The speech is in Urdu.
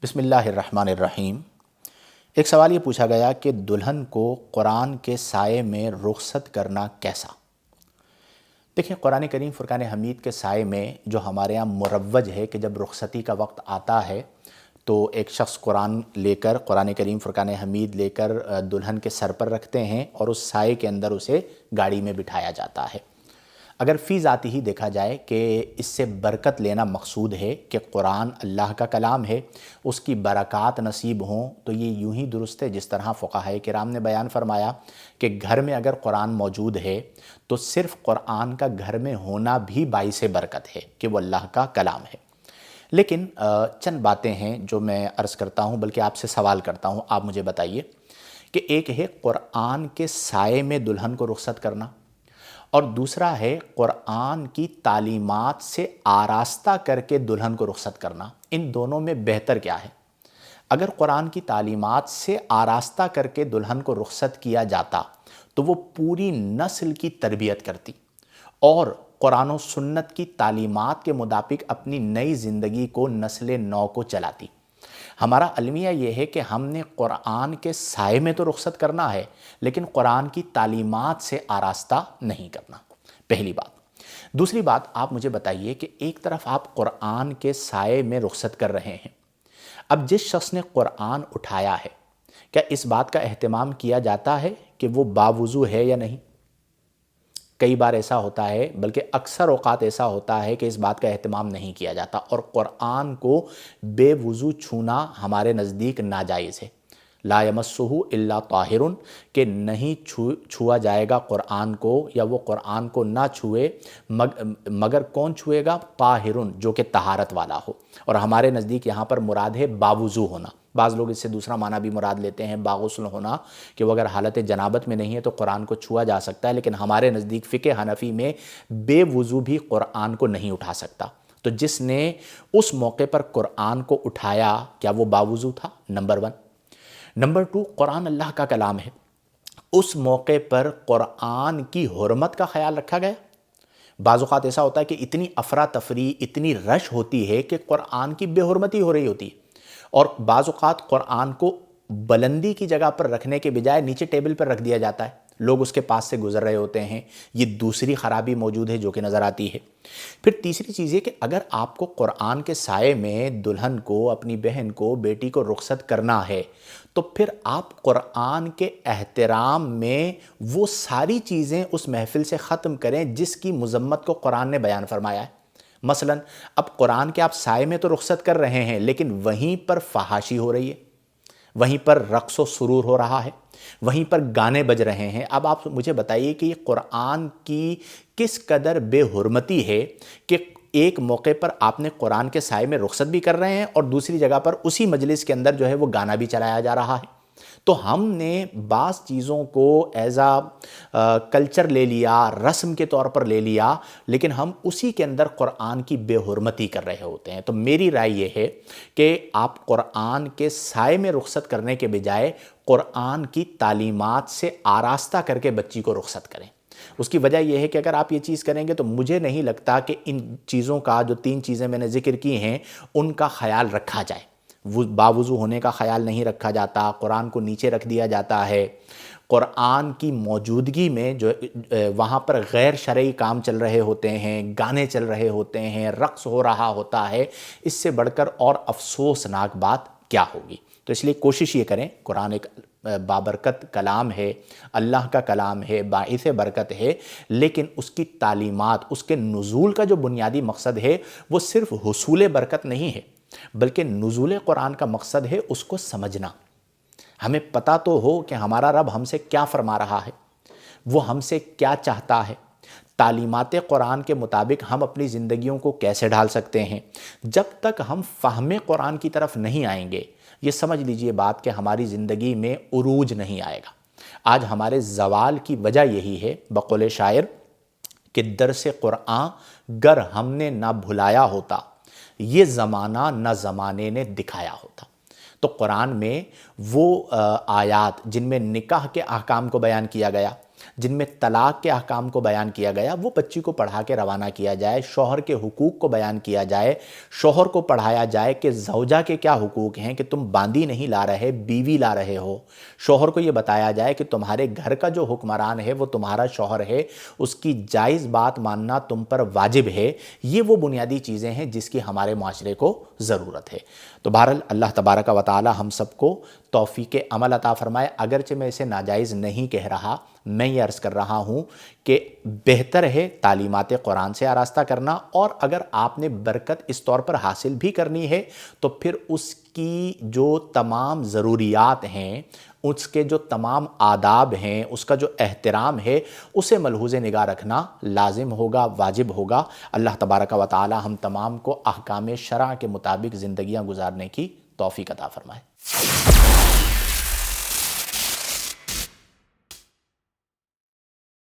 بسم اللہ الرحمن الرحیم۔ ایک سوال یہ پوچھا گیا کہ دلہن کو قرآن کے سائے میں رخصت کرنا کیسا؟ دیکھیں، قرآن کریم فرقان حمید کے سائے میں جو ہمارے یہاں مروج ہے کہ جب رخصتی کا وقت آتا ہے تو ایک شخص قرآن کریم فرقان حمید لے کر دلہن کے سر پر رکھتے ہیں اور اس سائے کے اندر اسے گاڑی میں بٹھایا جاتا ہے۔ اگر فی ذاتی ہی دیکھا جائے کہ اس سے برکت لینا مقصود ہے کہ قرآن اللہ کا کلام ہے، اس کی برکات نصیب ہوں، تو یہ یوں ہی درست ہے جس طرح فقہائے کرام نے بیان فرمایا کہ گھر میں اگر قرآن موجود ہے تو صرف قرآن کا گھر میں ہونا بھی باعث برکت ہے کہ وہ اللہ کا کلام ہے۔ لیکن چند باتیں ہیں جو میں عرض کرتا ہوں، بلکہ آپ سے سوال کرتا ہوں، آپ مجھے بتائیے کہ ایک ہے قرآن کے سائے میں دلہن کو رخصت کرنا، اور دوسرا ہے قرآن کی تعلیمات سے آراستہ کر کے دلہن کو رخصت کرنا۔ ان دونوں میں بہتر کیا ہے؟ اگر قرآن کی تعلیمات سے آراستہ کر کے دلہن کو رخصت کیا جاتا تو وہ پوری نسل کی تربیت کرتی اور قرآن و سنت کی تعلیمات کے مطابق اپنی نئی زندگی کو، نسل نو کو چلاتی۔ ہمارا المیہ یہ ہے کہ ہم نے قرآن کے سائے میں تو رخصت کرنا ہے، لیکن قرآن کی تعلیمات سے آراستہ نہیں کرنا، پہلی بات۔ دوسری بات، آپ مجھے بتائیے کہ ایک طرف آپ قرآن کے سائے میں رخصت کر رہے ہیں، اب جس شخص نے قرآن اٹھایا ہے، کیا اس بات کا اہتمام کیا جاتا ہے کہ وہ باوضو ہے یا نہیں؟ کئی بار ایسا ہوتا ہے، بلکہ اکثر اوقات ایسا ہوتا ہے کہ اس بات کا اہتمام نہیں کیا جاتا، اور قرآن کو بے وضو چھونا ہمارے نزدیک ناجائز ہے۔ لا یمسہ الا طاہر، کہ نہیں چھوا جائے گا قرآن کو، یا وہ قرآن کو نہ چھوئے مگر کون چھوئے گا؟ طاہر، جو کہ طہارت والا ہو۔ اور ہمارے نزدیک یہاں پر مراد ہے باوضو ہونا۔ بعض لوگ اس سے دوسرا معنی بھی مراد لیتے ہیں، باغسل ہونا، کہ وہ اگر حالت جنابت میں نہیں ہے تو قرآن کو چھوا جا سکتا ہے، لیکن ہمارے نزدیک فقہ حنفی میں بے وضو بھی قرآن کو نہیں اٹھا سکتا۔ تو جس نے اس موقع پر قرآن کو اٹھایا، کیا وہ باوضو تھا؟ نمبر 1۔ نمبر 2، قرآن اللہ کا کلام ہے، اس موقع پر قرآن کی حرمت کا خیال رکھا گیا؟ بعض اوقات ایسا ہوتا ہے کہ اتنی افراتفری، اتنی رش ہوتی ہے کہ قرآن کی بے حرمتی ہو رہی ہوتی ہے، اور بعض اوقات قرآن کو بلندی کی جگہ پر رکھنے کے بجائے نیچے ٹیبل پر رکھ دیا جاتا ہے، لوگ اس کے پاس سے گزر رہے ہوتے ہیں۔ یہ دوسری خرابی موجود ہے جو کہ نظر آتی ہے۔ پھر تیسری چیز یہ کہ اگر آپ کو قرآن کے سائے میں دلہن کو، اپنی بہن کو، بیٹی کو رخصت کرنا ہے تو پھر آپ قرآن کے احترام میں وہ ساری چیزیں اس محفل سے ختم کریں جس کی مذمت کو قرآن نے بیان فرمایا ہے۔ مثلا اب قرآن کے آپ سائے میں تو رخصت کر رہے ہیں، لیکن وہیں پر فحاشی ہو رہی ہے، وہیں پر رقص و سرور ہو رہا ہے، وہیں پر گانے بج رہے ہیں۔ اب آپ مجھے بتائیے کہ یہ قرآن کی کس قدر بے حرمتی ہے کہ ایک موقع پر آپ نے قرآن کے سائے میں رخصت بھی کر رہے ہیں اور دوسری جگہ پر اسی مجلس کے اندر جو ہے وہ گانا بھی چلایا جا رہا ہے۔ تو ہم نے بعض چیزوں کو ایز کلچر لے لیا، رسم کے طور پر لے لیا، لیکن ہم اسی کے اندر قرآن کی بے حرمتی کر رہے ہوتے ہیں۔ تو میری رائے یہ ہے کہ آپ قرآن کے سائے میں رخصت کرنے کے بجائے قرآن کی تعلیمات سے آراستہ کر کے بچی کو رخصت کریں۔ اس کی وجہ یہ ہے کہ اگر آپ یہ چیز کریں گے تو مجھے نہیں لگتا کہ ان چیزوں کا، جو 3 چیزیں میں نے ذکر کی ہیں، ان کا خیال رکھا جائے۔ باوضو ہونے کا خیال نہیں رکھا جاتا، قرآن کو نیچے رکھ دیا جاتا ہے، قرآن کی موجودگی میں جو وہاں پر غیر شرعی کام چل رہے ہوتے ہیں، گانے چل رہے ہوتے ہیں، رقص ہو رہا ہوتا ہے، اس سے بڑھ کر اور افسوسناک بات کیا ہوگی؟ تو اس لیے کوشش یہ کریں، قرآن ایک بابرکت کلام ہے، اللہ کا کلام ہے، باعث برکت ہے، لیکن اس کی تعلیمات، اس کے نزول کا جو بنیادی مقصد ہے وہ صرف حصول برکت نہیں ہے، بلکہ نزول قرآن کا مقصد ہے اس کو سمجھنا۔ ہمیں پتہ تو ہو کہ ہمارا رب ہم سے کیا فرما رہا ہے، وہ ہم سے کیا چاہتا ہے، تعلیمات قرآن کے مطابق ہم اپنی زندگیوں کو کیسے ڈھال سکتے ہیں۔ جب تک ہم فہم قرآن کی طرف نہیں آئیں گے، یہ سمجھ لیجئے بات کہ ہماری زندگی میں عروج نہیں آئے گا۔ آج ہمارے زوال کی وجہ یہی ہے، بقول شاعر، کہ درس قرآن گر ہم نے نہ بھلایا ہوتا، یہ زمانہ نہ زمانے نے دکھایا ہوتا۔ تو قرآن میں وہ آیات جن میں نکاح کے احکام کو بیان کیا گیا، جن میں طلاق کے احکام کو بیان کیا گیا وہ بچی کو پڑھا کے روانہ کیا جائے، شوہر کے حقوق کو بیان کیا جائے، شوہر کو پڑھایا جائے کہ زوجہ کے کیا حقوق ہیں، کہ تم باندی نہیں لا رہے بیوی لا رہے ہو، شوہر کو یہ بتایا جائے کہ تمہارے گھر کا جو حکمران ہے وہ تمہارا شوہر ہے، اس کی جائز بات ماننا تم پر واجب ہے۔ یہ وہ بنیادی چیزیں ہیں جس کی ہمارے معاشرے کو ضرورت ہے۔ تو بہرحال اللہ تبارک و تعالی ہم سب کو توفیق عمل عطا فرمائے۔ اگرچہ میں اسے ناجائز نہیں کہہ رہا، میں یہ عرض کر رہا ہوں کہ بہتر ہے تعلیمات قرآن سے آراستہ کرنا، اور اگر آپ نے برکت اس طور پر حاصل بھی کرنی ہے تو پھر اس کی جو تمام ضروریات ہیں، اس کے جو تمام آداب ہیں، اس کا جو احترام ہے، اسے ملحوظ نگاہ رکھنا لازم ہوگا، واجب ہوگا۔ اللہ تبارک و تعالی ہم تمام کو احکام شرع کے مطابق زندگیاں گزارنے کی توفیق عطا فرمائے۔